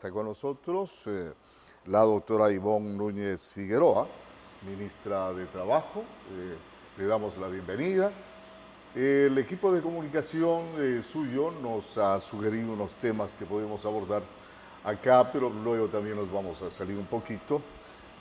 Está con nosotros la doctora Ivonne Núñez Figueroa, ministra de Trabajo. Le damos la bienvenida. El equipo de comunicación suyo nos ha sugerido unos temas que podemos abordar acá, pero luego también nos vamos a salir un poquito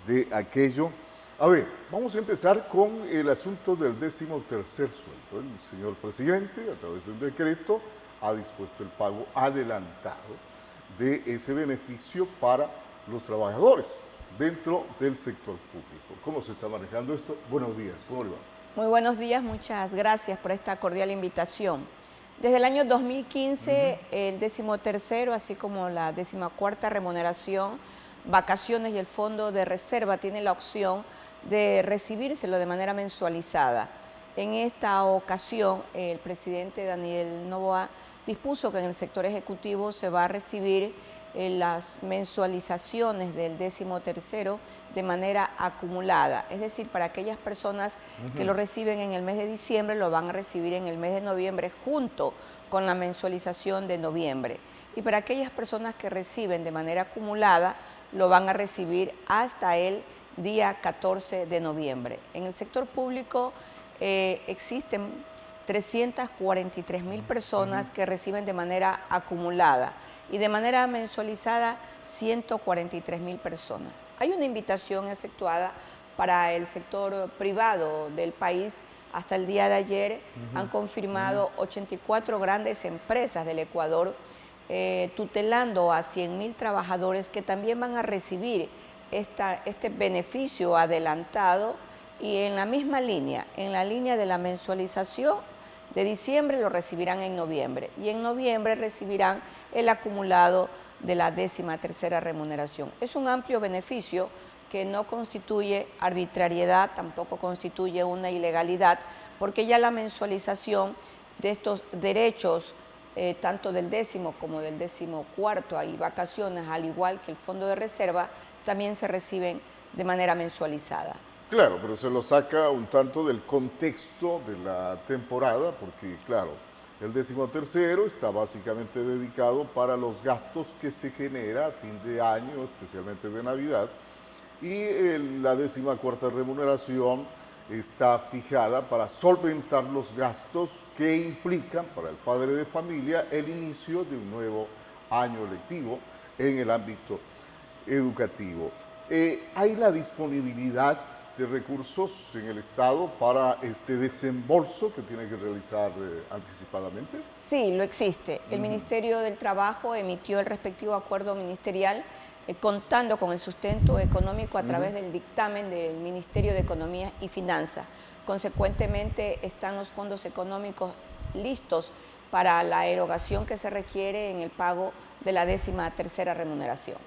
de aquello. A ver, vamos a empezar con el asunto del 13º sueldo. El señor presidente, a través de un decreto, ha dispuesto el pago adelantado de ese beneficio para los trabajadores dentro del sector público. ¿Cómo se está manejando esto? Buenos días, ¿cómo le va? Muy buenos días, muchas gracias por esta cordial invitación. Desde el año 2015, el 13º, así como la 14ª remuneración, vacaciones y el fondo de reserva tienen la opción de recibírselo de manera mensualizada. En esta ocasión, el presidente Daniel Noboa dispuso que en el sector ejecutivo se va a recibir las mensualizaciones del 13º de manera acumulada, es decir, para aquellas personas que lo reciben en el mes de diciembre, lo van a recibir en el mes de noviembre junto con la mensualización de noviembre. Y para aquellas personas que reciben de manera acumulada, lo van a recibir hasta el día 14 de noviembre. En el sector público existen 343.000 personas que reciben de manera acumulada y de manera mensualizada 143.000 personas. Hay una invitación efectuada para el sector privado del país. Hasta el día de ayer han confirmado 84 grandes empresas del Ecuador tutelando a 100.000 trabajadores que también van a recibir este beneficio adelantado y en la misma línea, en la línea de la mensualización de diciembre lo recibirán en noviembre y en noviembre recibirán el acumulado de la 13ª remuneración. Es un amplio beneficio que no constituye arbitrariedad, tampoco constituye una ilegalidad, porque ya la mensualización de estos derechos, tanto del 10º como del 14º, hay vacaciones, al igual que el fondo de reserva, también se reciben de manera mensualizada. Claro, pero se lo saca un tanto del contexto de la temporada, porque claro, el 13º está básicamente dedicado para los gastos que se genera a fin de año, especialmente de Navidad, y la 14ª remuneración está fijada para solventar los gastos que implican para el padre de familia el inicio de un nuevo año lectivo en el ámbito educativo. ¿Hay la disponibilidad de recursos en el Estado para este desembolso que tiene que realizar anticipadamente? Sí, lo existe. El Ministerio del Trabajo emitió el respectivo acuerdo ministerial contando con el sustento económico a través del dictamen del Ministerio de Economía y Finanzas. Consecuentemente, están los fondos económicos listos para la erogación que se requiere en el pago de la 13ª remuneración.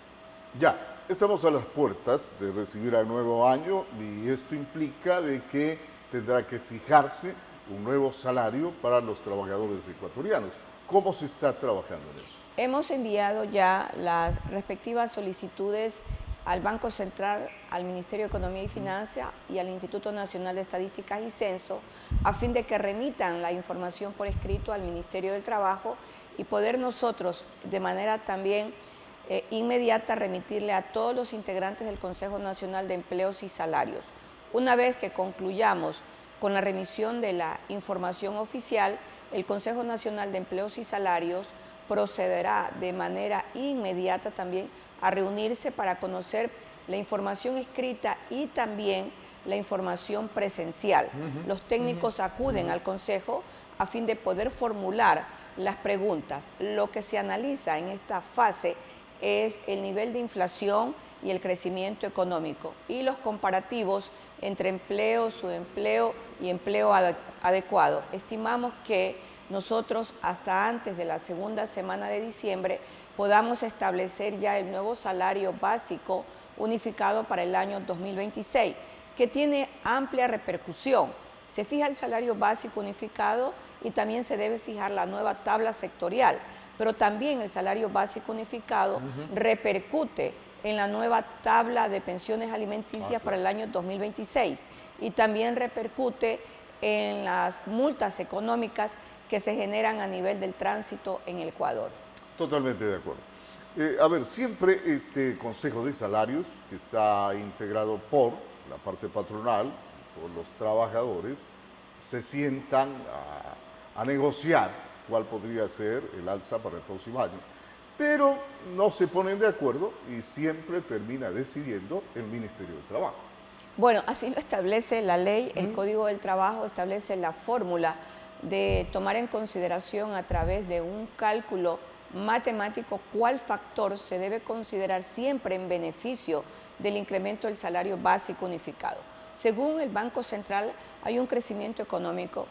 Ya, estamos a las puertas de recibir el nuevo año y esto implica de que tendrá que fijarse un nuevo salario para los trabajadores ecuatorianos. ¿Cómo se está trabajando en eso? Hemos enviado ya las respectivas solicitudes al Banco Central, al Ministerio de Economía y Finanzas y al Instituto Nacional de Estadísticas y Censo, a fin de que remitan la información por escrito al Ministerio del Trabajo y poder nosotros, de manera también inmediata, remitirle a todos los integrantes del Consejo Nacional de Empleos y Salarios. Una vez que concluyamos con la remisión de la información oficial, el Consejo Nacional de Empleos y Salarios procederá de manera inmediata también a reunirse para conocer la información escrita y también la información presencial. Los técnicos acuden al Consejo a fin de poder formular las preguntas. Lo que se analiza en esta fase es el nivel de inflación y el crecimiento económico y los comparativos entre empleo, subempleo y empleo adecuado. Estimamos que nosotros hasta antes de la segunda semana de diciembre podamos establecer ya el nuevo salario básico unificado para el año 2026, que tiene amplia repercusión. Se fija el salario básico unificado y también se debe fijar la nueva tabla sectorial, pero también el salario básico unificado repercute en la nueva tabla de pensiones alimenticias para el año 2026 y también repercute en las multas económicas que se generan a nivel del tránsito en el Ecuador. Totalmente de acuerdo. A ver, siempre este Consejo de Salarios, que está integrado por la parte patronal, por los trabajadores, se sientan a negociar cuál podría ser el alza para el próximo año. Pero no se ponen de acuerdo y siempre termina decidiendo el Ministerio de Trabajo. Bueno, así lo establece la ley, el Código del Trabajo establece la fórmula de tomar en consideración a través de un cálculo matemático cuál factor se debe considerar siempre en beneficio del incremento del salario básico unificado. Según el Banco Central, hay un crecimiento económico,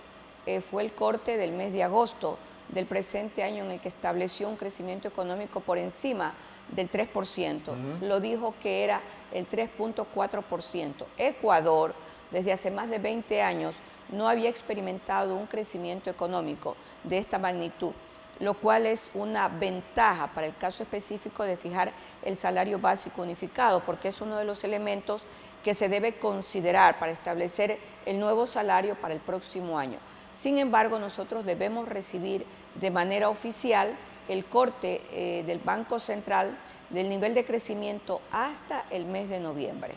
fue el corte del mes de agosto del presente año en el que estableció un crecimiento económico por encima del 3%. Lo dijo que era el 3.4%. Ecuador, desde hace más de 20 años, no había experimentado un crecimiento económico de esta magnitud, lo cual es una ventaja para el caso específico de fijar el salario básico unificado, porque es uno de los elementos que se debe considerar para establecer el nuevo salario para el próximo año. Sin embargo, nosotros debemos recibir de manera oficial el corte del Banco Central del nivel de crecimiento hasta el mes de noviembre.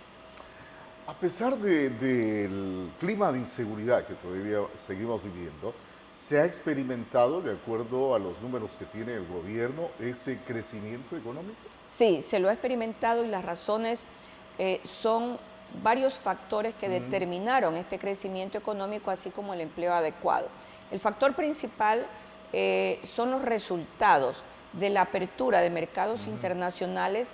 A pesar del clima de inseguridad que todavía seguimos viviendo, ¿se ha experimentado, de acuerdo a los números que tiene el gobierno, ese crecimiento económico? Sí, se lo ha experimentado y las razones son varios factores que determinaron este crecimiento económico, así como el empleo adecuado. El factor principal son los resultados de la apertura de mercados internacionales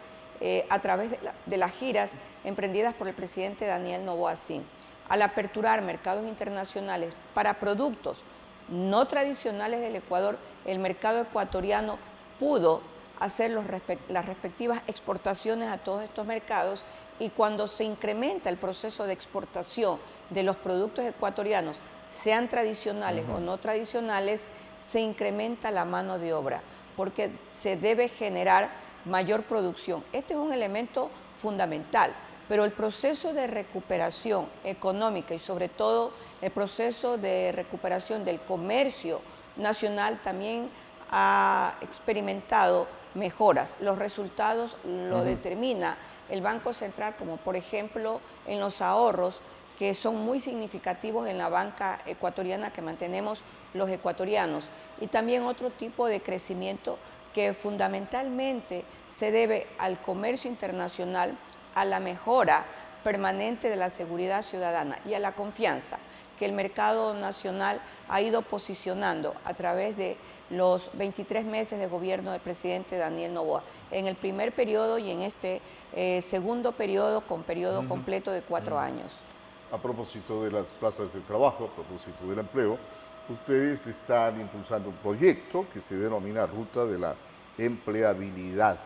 a través de las giras emprendidas por el presidente Daniel Noboa Sim. Al aperturar mercados internacionales para productos no tradicionales del Ecuador, el mercado ecuatoriano pudo hacer las respectivas exportaciones a todos estos mercados, y cuando se incrementa el proceso de exportación de los productos ecuatorianos, sean tradicionales o no tradicionales, se incrementa la mano de obra, porque se debe generar mayor producción. Este es un elemento fundamental, pero el proceso de recuperación económica y sobre todo el proceso de recuperación del comercio nacional también ha experimentado mejoras. Los resultados lo determina el Banco Central, como por ejemplo en los ahorros, que son muy significativos en la banca ecuatoriana que mantenemos los ecuatorianos, y también otro tipo de crecimiento que fundamentalmente se debe al comercio internacional, a la mejora permanente de la seguridad ciudadana y a la confianza que el mercado nacional ha ido posicionando a través de los 23 meses de gobierno del presidente Daniel Noboa, en el primer periodo y en este segundo periodo con periodo completo de 4 años. A propósito de las plazas de trabajo, a propósito del empleo, ustedes están impulsando un proyecto que se denomina Ruta de la Empleabilidad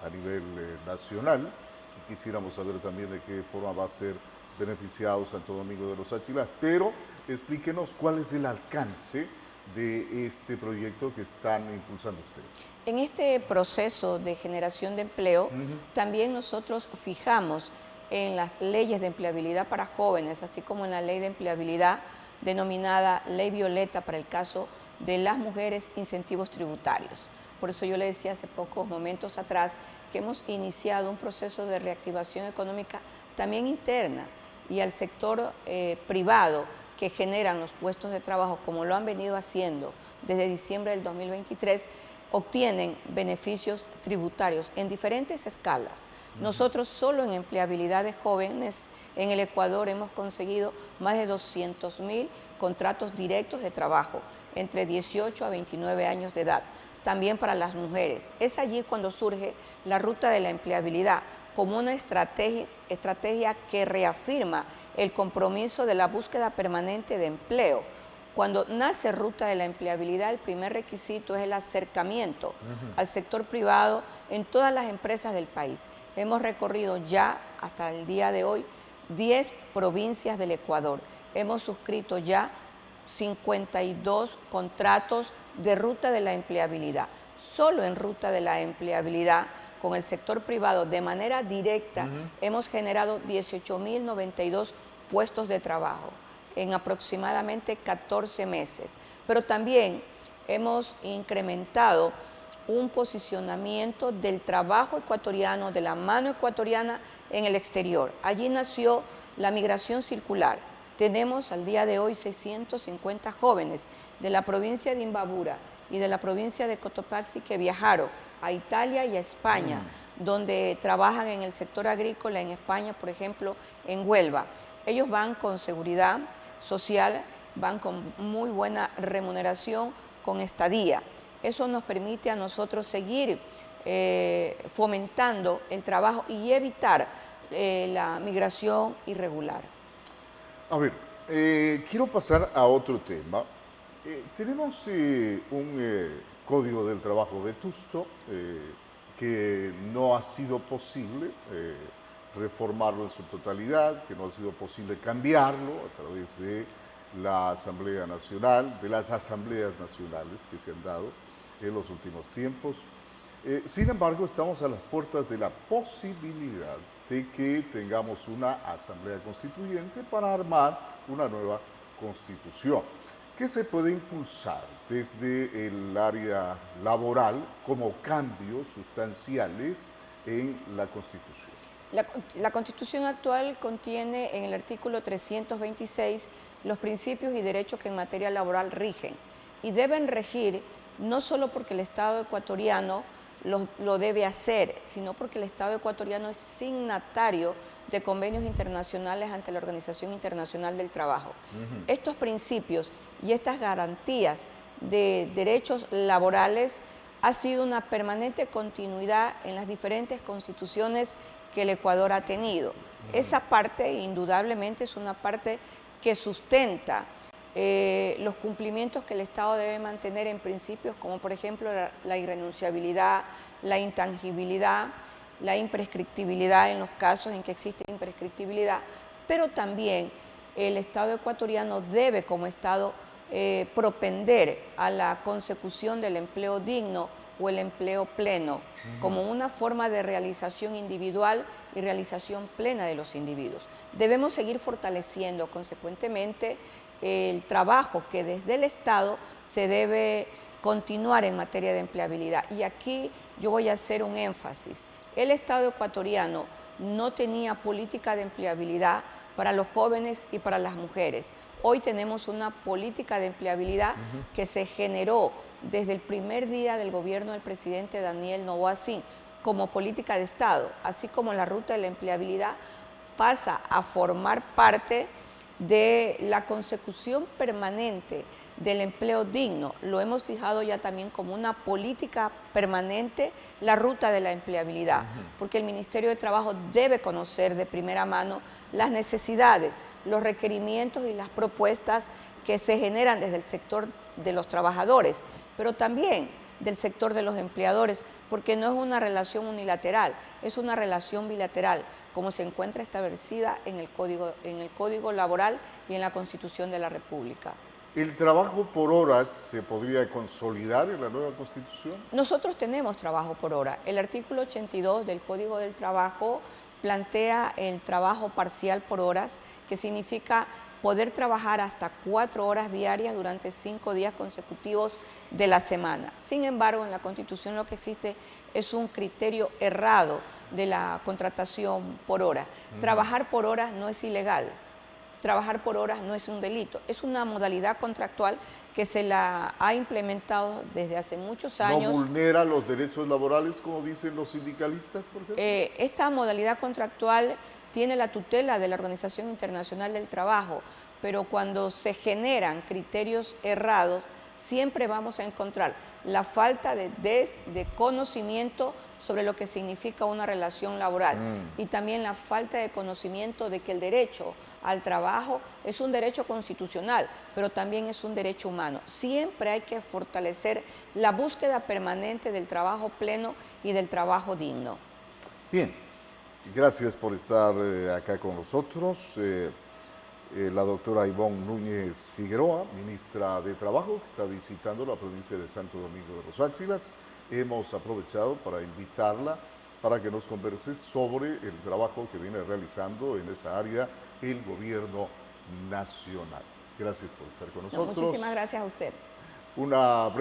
a nivel nacional. Y quisiéramos saber también de qué forma va a ser beneficiado Santo Domingo de los Áchilas, pero explíquenos cuál es el alcance de este proyecto que están impulsando ustedes. En este proceso de generación de empleo, también nosotros fijamos en las leyes de empleabilidad para jóvenes, así como en la ley de empleabilidad denominada Ley Violeta para el caso de las mujeres, incentivos tributarios. Por eso yo le decía hace pocos momentos atrás que hemos iniciado un proceso de reactivación económica también interna, y al sector privado que generan los puestos de trabajo, como lo han venido haciendo desde diciembre del 2023, obtienen beneficios tributarios en diferentes escalas. Nosotros solo en empleabilidad de jóvenes en el Ecuador hemos conseguido más de 200.000 contratos directos de trabajo entre 18 a 29 años de edad. También para las mujeres. Es allí cuando surge la ruta de la empleabilidad como una estrategia que reafirma el compromiso de la búsqueda permanente de empleo. Cuando nace Ruta de la Empleabilidad, el primer requisito es el acercamiento al sector privado en todas las empresas del país. Hemos recorrido ya hasta el día de hoy 10 provincias del Ecuador. Hemos suscrito ya 52 contratos de Ruta de la Empleabilidad. Solo en Ruta de la Empleabilidad, con el sector privado de manera directa, hemos generado 18.092 puestos de trabajo en aproximadamente 14 meses. Pero también hemos incrementado un posicionamiento del trabajo ecuatoriano, de la mano ecuatoriana en el exterior. Allí nació la migración circular. Tenemos al día de hoy 650 jóvenes de la provincia de Imbabura y de la provincia de Cotopaxi que viajaron a Italia y a España, donde trabajan en el sector agrícola en España, por ejemplo, en Huelva. Ellos van con seguridad social, van con muy buena remuneración, con estadía. Eso nos permite a nosotros seguir fomentando el trabajo y evitar la migración irregular. A ver, quiero pasar a otro tema. Tenemos un código del trabajo vetusto que no ha sido posible reformarlo en su totalidad, que no ha sido posible cambiarlo a través de la Asamblea Nacional, de las asambleas nacionales que se han dado en los últimos tiempos. Sin embargo, estamos a las puertas de la posibilidad de que tengamos una asamblea constituyente para armar una nueva constitución. ¿Qué se puede impulsar desde el área laboral como cambios sustanciales en la Constitución? La Constitución actual contiene en el artículo 326 los principios y derechos que en materia laboral rigen y deben regir no solo porque el Estado ecuatoriano lo debe hacer, sino porque el Estado ecuatoriano es signatario de convenios internacionales ante la Organización Internacional del Trabajo. Estos principios y estas garantías de derechos laborales ha sido una permanente continuidad en las diferentes constituciones que el Ecuador ha tenido. Esa parte, indudablemente, es una parte que sustenta los cumplimientos que el Estado debe mantener en principios como, por ejemplo, la irrenunciabilidad, la intangibilidad, la imprescriptibilidad en los casos en que existe imprescriptibilidad, pero también el Estado ecuatoriano debe, como Estado, propender a la consecución del empleo digno o el empleo pleno, como una forma de realización individual y realización plena de los individuos. Debemos seguir fortaleciendo, consecuentemente, el trabajo que desde el Estado se debe continuar en materia de empleabilidad. Y aquí yo voy a hacer un énfasis. El Estado ecuatoriano no tenía política de empleabilidad para los jóvenes y para las mujeres. Hoy tenemos una política de empleabilidad que se generó desde el primer día del gobierno del presidente Daniel Noboa Sin como política de Estado, así como la ruta de la empleabilidad pasa a formar parte de la consecución permanente del empleo digno. Lo hemos fijado ya también como una política permanente, la ruta de la empleabilidad, porque el Ministerio de Trabajo debe conocer de primera mano las necesidades, los requerimientos y las propuestas que se generan desde el sector de los trabajadores, pero también del sector de los empleadores, porque no es una relación unilateral, es una relación bilateral, como se encuentra establecida en el Código Laboral y en la Constitución de la República. ¿El trabajo por horas se podría consolidar en la nueva Constitución? Nosotros tenemos trabajo por hora. El artículo 82 del Código del Trabajo plantea el trabajo parcial por horas, que significa poder trabajar hasta 4 horas diarias durante 5 días consecutivos de la semana. Sin embargo, en la Constitución lo que existe es un criterio errado de la contratación por hora. Trabajar por horas no es ilegal, trabajar por horas no es un delito, es una modalidad contractual que se la ha implementado desde hace muchos años. ¿No vulnera los derechos laborales, como dicen los sindicalistas, por ejemplo? Esta modalidad contractual tiene la tutela de la Organización Internacional del Trabajo, pero cuando se generan criterios errados, siempre vamos a encontrar la falta de conocimiento sobre lo que significa una relación laboral y también la falta de conocimiento de que el derecho al trabajo es un derecho constitucional, pero también es un derecho humano. Siempre hay que fortalecer la búsqueda permanente del trabajo pleno y del trabajo digno. Bien, gracias por estar acá con nosotros. La doctora Ivonne Núñez Figueroa, ministra de Trabajo, que está visitando la provincia de Santo Domingo de los Áchilas. Hemos aprovechado para invitarla para que nos converse sobre el trabajo que viene realizando en esa área el gobierno nacional. Gracias por estar con nosotros. Muchísimas gracias a usted. Una